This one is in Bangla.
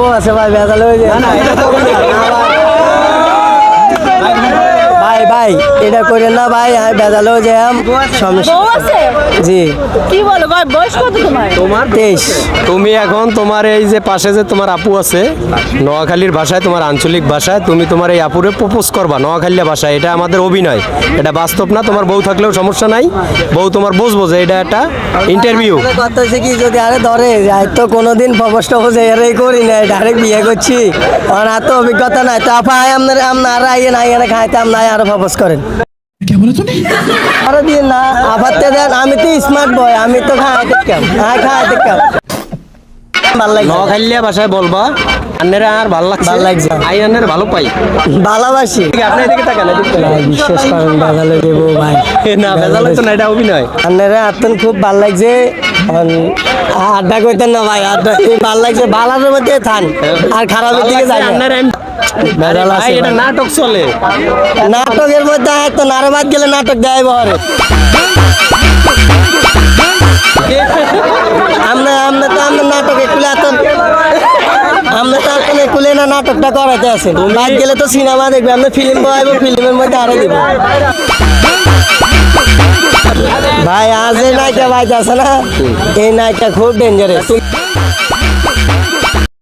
ও আছে ভাই বেজাল হয়ে যায় ভাই ভাই এটা করেন না ভাই আমি বেজাল হয়ে যাই সমস্যা জি কি বলো ভাই বয়স কত তোমার? তোমার 23 তুমি এখন তোমার এই যে পাশে যে তোমার আপু আছে নোয়াখালীর ভাষায় তোমার আঞ্চলিক ভাষায় তুমি তোমার এই আপুরে প্রপোজ করবা নোয়াখালীয়া ভাষায়। এটা আমাদের অভিনয়, এটা বাস্তব না। তোমার বউ থাকলেও সমস্যা নাই, বউ তোমার বুঝবো যে এটা একটা ইন্টারভিউ। কথা হচ্ছে কি যদি আরে ধরে যাই তো কোনোদিন প্রপোজ টপোজ এরাই করি না, ডাইরেক্ট বিয়ে করছি আর এত অভিজ্ঞতা নাই তো আপা আপনার আইয়েন আইয়েন খাইতে আপনার আরো প্রপোজ করেন আরো দিয়ে না আপাততে দেন। আমি তো স্মার্ট বয়, আমি তো খাইতে কাম খাইতে কাম ভাল লাগে নোয়াখালীয়া ভাষায় বলবা আন্নেরা আর ভালো লাগছে, ভাল লাগছে। আই আন্নের ভালো পাই। ভালোবাসি আপনি এদিকে তাকান, এদিকে তাকান। ভাই বিশ্বাস করেন বেজালে দেবো ভাই না ভেজাল তো না, এটা অভিনয়। আপনারা আত্মন খুব ভাল লাগছে আড্ডা কইতেন না ভাই আড্ডা এই ভাল লাগছে ভালোর মধ্যে থান আর খারাপের দিকে যাই না। আরে ভাই, এটা নাটক চলে। নাটকের মধ্যে তো নারবাদ গেলে নাটক দেয় বহরে আমরা তো আমরা নাটকে কুলে আমরা তো এখন কুলে না নাটকটা করাতে আছেন। বাদ গেলে তো সিনেমা দেখবে, আমরা ফিল্ম বয়াবো, ফিল্মের মধ্যে আরো দিব ভাই। আজ এই নায়িকা ভাই আছে না, এই নায়িকা খুব ডেঞ্জারাস।